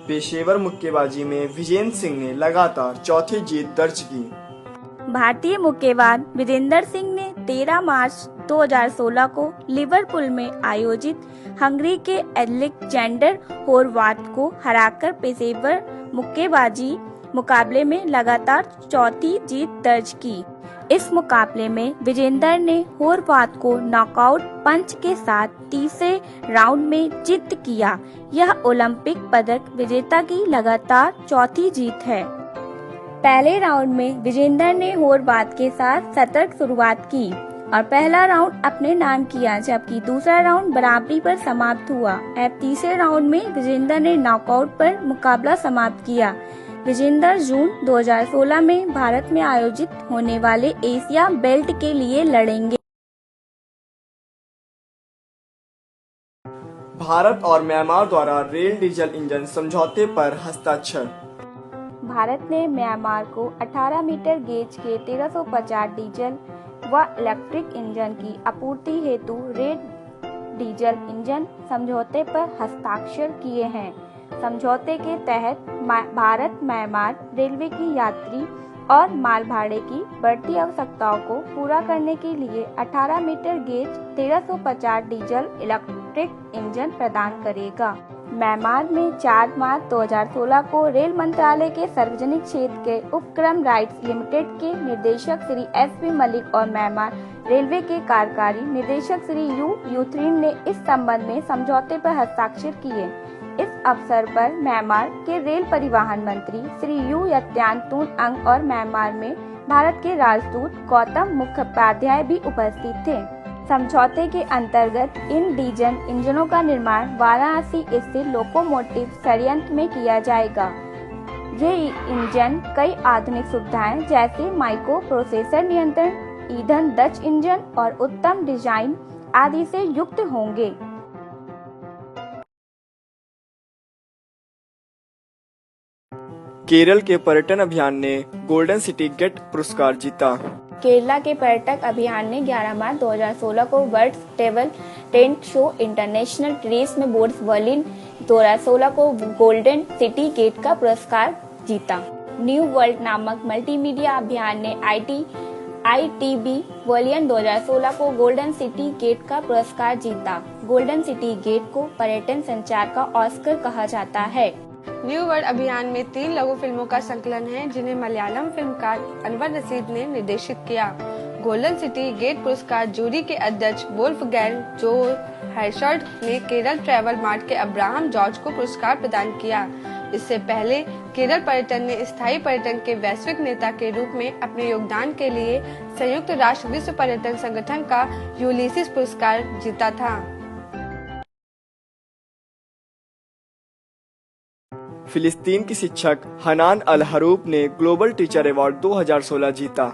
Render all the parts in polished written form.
पेशेवर मुक्केबाजी में विजेंद्र सिंह ने लगातार चौथी जीत दर्ज की। भारतीय मुक्केबाज विजेंदर सिंह ने 13 मार्च 2016 को लिवरपूल में आयोजित हंगरी के अलेक्जेंडर होरवाथ को हराकर पेशेवर मुक्केबाजी मुकाबले में लगातार चौथी जीत दर्ज की। इस मुकाबले में विजेंदर ने होरवाथ को नॉकआउट पंच के साथ तीसरे राउंड में जीत किया। यह ओलंपिक पदक विजेता की लगातार चौथी जीत है। पहले राउंड में विजेंदर ने होरवाथ के साथ सतर्क शुरुआत की और पहला राउंड अपने नाम किया, जबकि दूसरा राउंड बराबरी पर समाप्त हुआ। अब तीसरे राउंड में विजेंदर ने नॉकआउट पर मुकाबला समाप्त किया। विजेंदर जून 2016 में भारत में आयोजित होने वाले एशिया बेल्ट के लिए लड़ेंगे। भारत और म्यांमार द्वारा रेल डीजल इंजन समझौते पर हस्ताक्षर। भारत ने म्यांमार को 18 मीटर गेज के 1350 डीजल व इलेक्ट्रिक इंजन की आपूर्ति हेतु रेल डीजल इंजन समझौते पर हस्ताक्षर किए हैं। समझौते के तहत भारत म्यांमार रेलवे की यात्री और माल भाड़े की बढ़ती आवश्यकताओं को पूरा करने के लिए 18 meter gauge 1350 diesel electric engine प्रदान करेगा। म्यांमार में 4 मार्च 2016 को रेल मंत्रालय के सार्वजनिक क्षेत्र के उपक्रम राइट्स लिमिटेड के निदेशक श्री एस.पी. मलिक और म्यांमार रेलवे के कार्यकारी निदेशक श्री यू यूथ्रिन ने इस संबंध में समझौते पर हस्ताक्षर किए। इस अवसर पर म्यांमार के रेल परिवहन मंत्री श्री यू यत्यानतून अंग और म्यांमार में भारत के राजदूत गौतम मुखोपाध्याय भी उपस्थित थे। समझौते के अंतर्गत इन डीजल इंजनों का निर्माण वाराणसी स्थित लोकोमोटिव संयंत्र में किया जाएगा। ये इंजन कई आधुनिक सुविधाएं जैसे माइक्रो प्रोसेसर नियंत्रण, ईंधन दक्ष इंजन और उत्तम डिजाइन आदि से युक्त होंगे। केरल के पर्यटन अभियान ने गोल्डन सिटी गेट पुरस्कार जीता। केरला के पर्यटक अभियान ने 11 मार्च 2016 को world table tent show international trace में बोर्ड्स बर्लिन 2016 को गोल्डन सिटी गेट का पुरस्कार जीता। न्यू वर्ल्ड नामक मल्टीमीडिया अभियान ने ITB वॉलियन 2016 को गोल्डन सिटी गेट का पुरस्कार जीता। गोल्डन सिटी गेट को पर्यटन संचार का ऑस्कर कहा जाता है। न्यू वर्ल्ड अभियान में 3 लघु फिल्मों का संकलन है, जिन्हें मलयालम फिल्मकार अनवर रशीद ने निर्देशित किया। गोल्डन सिटी गेट पुरस्कार जूरी के अध्यक्ष वोल्फगैंग जो हैशर्ड ने केरल ट्रैवल मार्ट के अब्राहम जॉर्ज को पुरस्कार प्रदान किया। इससे पहले केरल पर्यटन ने स्थायी पर्यटन के वैश्विक नेता के रूप में अपने योगदान के लिए संयुक्त राष्ट्र विश्व पर्यटन संगठन का यूलिसिस पुरस्कार जीता था। फिलिस्तीन की शिक्षक हनान अल हरूफ ने ग्लोबल टीचर अवार्ड 2016 जीता।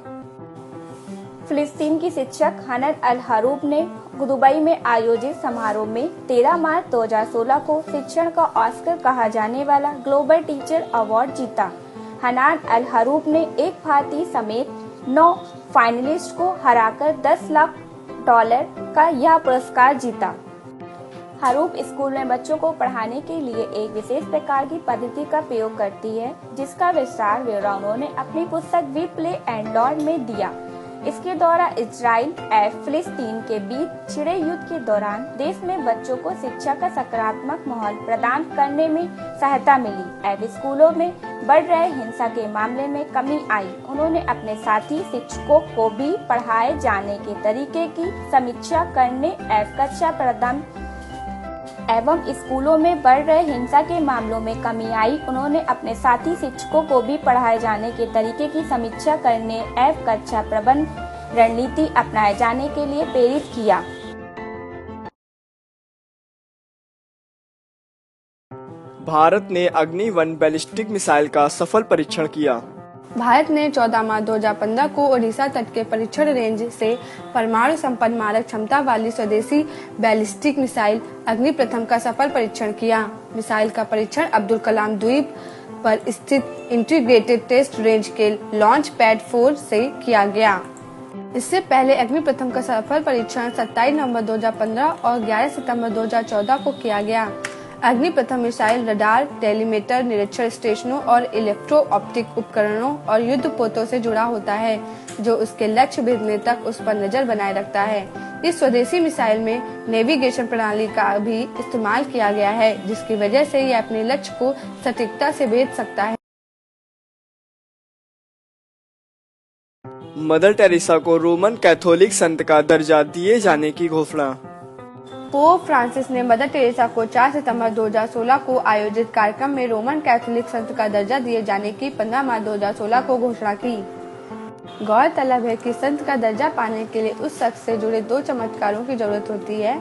फिलिस्तीन की शिक्षक हनान अल हरूफ ने दुबई में आयोजित समारोह में 13 मार्च 2016 को शिक्षण का ऑस्कर कहा जाने वाला ग्लोबल टीचर अवार्ड जीता। हनान अल हरूफ ने एक भारतीय समेत 9 फाइनलिस्ट को हराकर $10 लाख का यह पुरस्कार जीता। हरूफ स्कूल में बच्चों को पढ़ाने के लिए एक विशेष प्रकार की पद्धति का प्रयोग करती है, जिसका विस्तार ब्यौरा उन्होंने अपनी पुस्तक वी प्ले एंड लर्न में दिया। इसके द्वारा इजराइल और फिलिस्तीन के बीच छिड़े युद्ध के दौरान देश में बच्चों को शिक्षा का सकारात्मक माहौल प्रदान करने में सहायता मिली। अब स्कूलों में बढ़ रहे हिंसा के मामले में कमी आई। उन्होंने अपने साथी शिक्षकों को भी पढ़ाए जाने के तरीके की समीक्षा करने और कक्षा प्रदान एवं स्कूलों में बढ़ रहे हिंसा के मामलों में कमी आई। उन्होंने अपने साथी शिक्षकों को भी पढ़ाए जाने के तरीके की समीक्षा करने एवं कक्षा प्रबंधन रणनीति अपनाए जाने के लिए प्रेरित किया। भारत ने अग्नि-1 बैलिस्टिक मिसाइल का सफल परीक्षण किया। भारत ने 14 मार्च 2015 को ओडिशा तट के परीक्षण रेंज से परमाणु संपन्न मारक क्षमता वाली स्वदेशी बैलिस्टिक मिसाइल अग्नि प्रथम का सफल परीक्षण किया। मिसाइल का परीक्षण अब्दुल कलाम द्वीप पर स्थित इंटीग्रेटेड टेस्ट रेंज के लॉन्च पैड 4 से किया गया। इससे पहले अग्नि प्रथम का सफल परीक्षण 27 नवंबर 2015 और 11 सितंबर 2014 को किया गया। अग्नि प्रथम मिसाइल रडार, टेलीमीटर, निरीक्षण स्टेशनों और इलेक्ट्रो ऑप्टिक उपकरणों और युद्धपोतों से जुड़ा होता है, जो उसके लक्ष्य भेदने तक उस पर नजर बनाए रखता है। इस स्वदेशी मिसाइल में नेविगेशन प्रणाली का भी इस्तेमाल किया गया है, जिसकी वजह से यह अपने लक्ष्य को सटीकता से भेद सकता है। मदर टेरेसा को रोमन कैथोलिक संत का दर्जा दिए जाने की घोषणा। पोप फ्रांसिस ने मदर टेरेसा को 4 सितंबर 2016 को आयोजित कार्यक्रम में रोमन कैथोलिक संत का दर्जा दिए जाने की 15 मार्च 2016 को घोषणा की। गौरतलब है कि संत का दर्जा पाने के लिए उस शख्स से जुड़े 2 चमत्कारों की जरूरत होती है।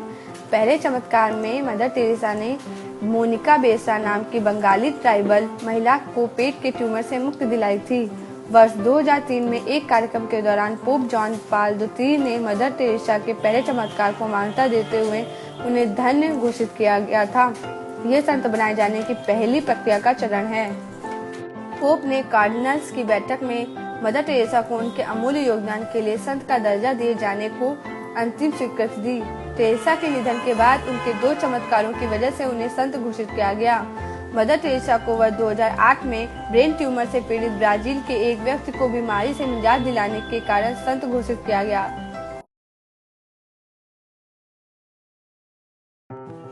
पहले चमत्कार में मदर टेरेसा ने मोनिका बेसा नाम की बंगाली ट्राइबल महिला को पेट के ट्यूमर से मुक्ति दिलाई थी। वर्ष 2003 में एक कार्यक्रम के दौरान पोप जॉन पॉल द्वितीय ने मदर टेरेसा के पहले चमत्कार को मान्यता देते हुए उन्हें धन्य घोषित किया गया था। यह संत बनाए जाने की पहली प्रक्रिया का चरण है। पोप ने कार्डिनल्स की बैठक में मदर टेरेसा को उनके अमूल्य योगदान के लिए संत का दर्जा दिए जाने को अंतिम स्वीकृति दी। टेरेसा के निधन के बाद उनके 2 चमत्कारों की वजह से उन्हें संत घोषित किया गया। मदर टेरेसा को वर्ष 2008 में ब्रेन ट्यूमर से पीड़ित ब्राजील के एक व्यक्ति को बीमारी से निजात दिलाने के कारण संत घोषित किया गया।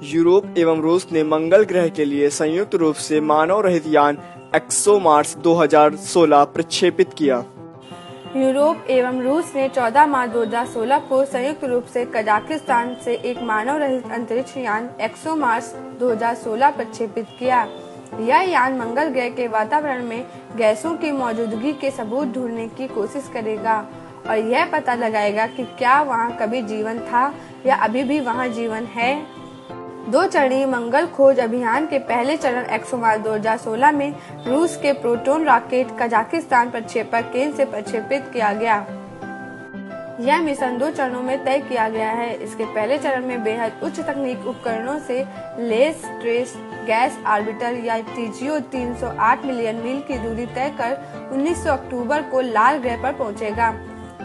यूरोप एवं रूस ने मंगल ग्रह के लिए संयुक्त रूप से मानव रहित यान एक्सोमार्स 2016 प्रक्षेपित किया। यूरोप एवं रूस ने 14 मार्च 2016 को संयुक्त रूप से कजाकिस्तान से एक मानव रहित अंतरिक्ष यान एक्सोमार्स 2016 प्रक्षेपित किया। यह यान मंगल ग्रह के वातावरण में गैसों की मौजूदगी के सबूत ढूंढने की कोशिश करेगा और यह पता लगाएगा कि क्या वहां कभी जीवन था या अभी भी वहां जीवन है। 2 चरणीय मंगल खोज अभियान के पहले चरण एक्सोमार्स 2016 में रूस के प्रोटॉन रॉकेट कजाकिस्तान प्रक्षेपक केंद्र से प्रक्षेपित किया गया। यह मिशन 2 चरणों में तय किया गया है। इसके पहले चरण में बेहद उच्च तकनीक उपकरणों से लेस ट्रेस गैस ऑर्बिटर या टीजीओ 308 मिलियन मील की दूरी तय कर 19 अक्टूबर को लाल ग्रह पर पहुंचेगा।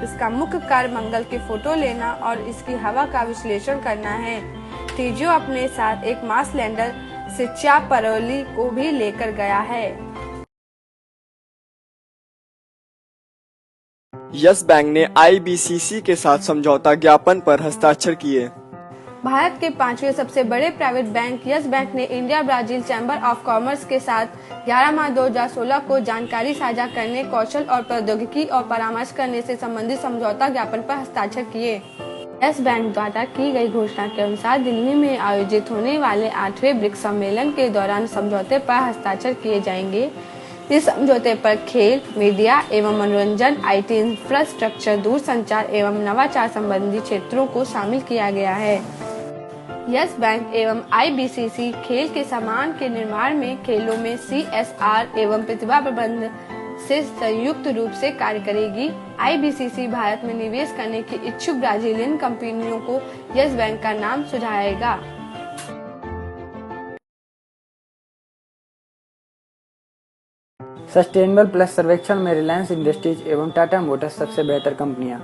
इसका मुख्य कार्य मंगल के फोटो लेना और इसकी हवा का विश्लेषण करना है। टीजीओ अपने साथ एक मार्स लैंडर सिचापरोली को भी लेकर गया है। यस बैंक ने आईबीसीसी के साथ समझौता ज्ञापन पर हस्ताक्षर किए। भारत के 5वें सबसे बड़े प्राइवेट बैंक यस बैंक ने India Brazil chamber of commerce के साथ 11 मार्च 2016 को जानकारी साझा करने, कौशल और प्रौद्योगिकी और परामर्श करने से संबंधित समझौता ज्ञापन पर हस्ताक्षर किए। यस बैंक द्वारा की गई घोषणा के अनुसार दिल्ली में आयोजित होने वाले 8वें ब्रिक्स सम्मेलन के दौरान समझौते पर हस्ताक्षर किए जाएंगे। इस समझौते पर खेल, मीडिया एवं मनोरंजन, आईटी इंफ्रास्ट्रक्चर, दूरसंचार एवं नवाचार संबंधी क्षेत्रों को शामिल किया गया है। यस बैंक एवं आईबीसीसी खेल के सामान के निर्माण में, खेलों में CSR एवं प्रतिभा प्रबंधन से संयुक्त रूप से कार्य करेगी। आईबीसीसी भारत में निवेश करने की इच्छुक ब्राजीलियन कंपनियों को यस बैंक का नाम सुझाएगा। सस्टेनेबल प्लस सर्वेक्षण में रिलायंस इंडस्ट्रीज एवं टाटा मोटर्स सबसे बेहतर कंपनियां।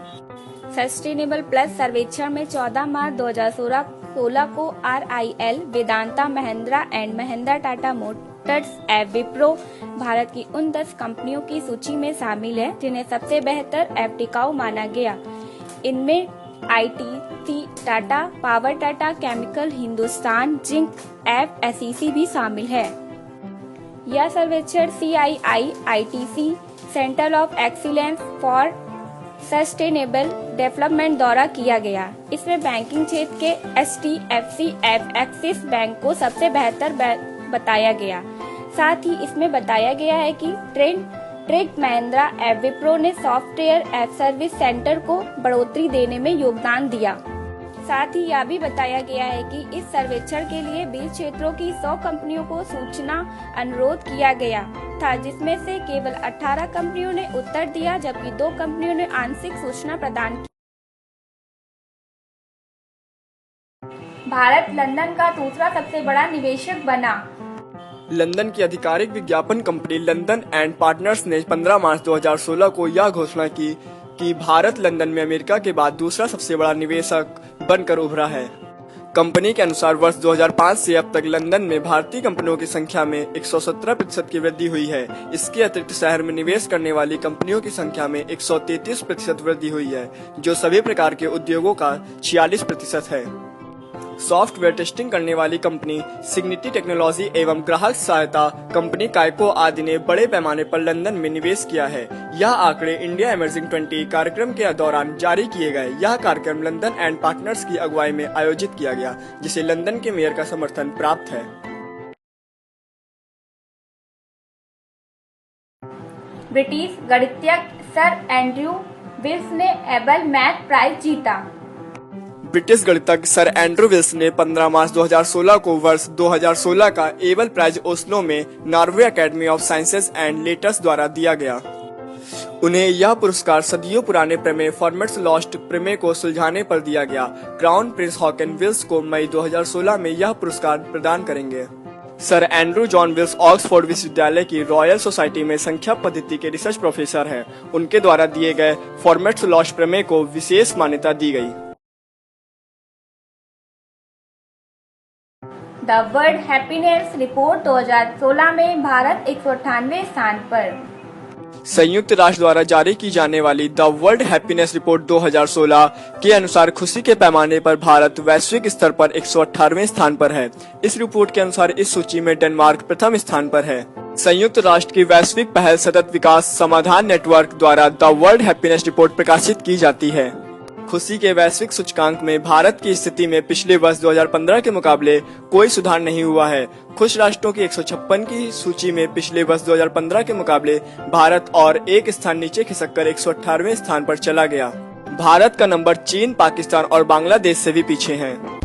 सस्टेनेबल प्लस सर्वेक्षण में 14 मार्च 2016 को RIL, Vedanta, Mahindra and Mahindra, Tata Motors एवं विप्रो भारत की उन 10 कंपनियों की सूची में शामिल है जिन्हें सबसे बेहतर एवं टिकाऊ माना गया। इनमें ITC Tata, power Tata chemical, Hindustan zinc एवं SEC भी शामिल है। यह सर्वेक्षण CII ITC centre of excellence for sustainable development द्वारा किया गया। इसमें बैंकिंग क्षेत्र के HDFC एवं एक्सिस बैंक को सबसे बेहतर बताया गया। साथ ही इसमें बताया गया है कि ट्रेड महिंद्रा एवं विप्रो ने सॉफ्टवेयर एवं सर्विस सेंटर को बढ़ोतरी देने में योगदान दिया। साथ ही यह भी बताया गया है कि इस सर्वेक्षण के लिए 20 क्षेत्रों की 100 कंपनियों को सूचना अनुरोध किया गया था, जिसमें से केवल 18 कंपनियों ने उत्तर दिया जबकि 2 कंपनियों ने आंशिक सूचना प्रदान की। भारत लंदन का दूसरा सबसे बड़ा निवेशक बना। लंदन की आधिकारिक विज्ञापन कंपनी लंदन एंड पार्टनर्स ने 15 मार्च 2016 को यह घोषणा की कि भारत लंदन में अमेरिका के बाद दूसरा सबसे बड़ा निवेशक बनकर उभरा है। कंपनी के अनुसार वर्ष 2005 से अब तक लंदन में भारतीय कंपनियों की संख्या में 117% की वृद्धि हुई है। इसके अतिरिक्त शहर में निवेश करने वाली कंपनियों की संख्या में 133% वृद्धि हुई है, जो सभी प्रकार के उद्योगों का 46% है। सॉफ्टवेयर टेस्टिंग करने वाली कंपनी सिग्निटी टेक्नोलॉजी एवं ग्राहक सहायता कंपनी काइको आदि ने बड़े पैमाने पर लंदन में निवेश किया है। यह आंकड़े इंडिया इमर्जिंग 20 कार्यक्रम के दौरान जारी किए गए। यह कार्यक्रम लंदन एंड पार्टनर्स की अगुवाई में आयोजित किया गया, जिसे लंदन के मेयर का समर्थन प्राप्त है। ब्रिटिश गणितज्ञ सर एंड्रयू विल्स ने एबल मैथ प्राइज जीता। ब्रिटिश गणितज्ञ सर एंड्रू विल्स ने 15 मार्च 2016 को वर्ष 2016 का एबल प्राइज ओस्लो में Norway academy of sciences and letters द्वारा दिया गया। उन्हें यह पुरस्कार सदियों पुराने प्रमेय फॉर्मेट्स लॉस्ट प्रमेय को सुलझाने पर दिया गया। क्राउन प्रिंस हॉकिन विल्स को मई 2016 में यह पुरस्कार प्रदान करेंगे। Sir Andrew John Wills Oxford विश्वविद्यालय की रॉयल सोसाइटी में संख्या पद्धति के रिसर्च प्रोफेसर हैं। उनके द्वारा दिए गए फॉर्मेट्स लॉस्ट प्रमेय को विशेष मान्यता दी गई। द वर्ल्ड हैप्पीनेस रिपोर्ट 2016 में भारत 198वें स्थान पर। संयुक्त राष्ट्र द्वारा जारी की जाने वाली द वर्ल्ड हैप्पीनेस रिपोर्ट 2016 के अनुसार खुशी के पैमाने पर भारत वैश्विक स्तर पर 118वें स्थान पर है। इस रिपोर्ट के अनुसार इस सूची में डेनमार्क प्रथम स्थान पर है। संयुक्त राष्ट्र की वैश्विक पहल सतत विकास समाधान नेटवर्क द्वारा द वर्ल्ड हैप्पीनेस रिपोर्ट प्रकाशित की जाती है। खुशी के वैश्विक सूचकांक में भारत की स्थिति में पिछले वर्ष 2015 के मुकाबले कोई सुधार नहीं हुआ है। खुश राष्ट्रों की 156 की सूची में पिछले वर्ष 2015 के मुकाबले भारत और एक स्थान नीचे खिसककर 118वें स्थान पर चला गया। भारत का नंबर चीन, पाकिस्तान और बांग्लादेश से भी पीछे है।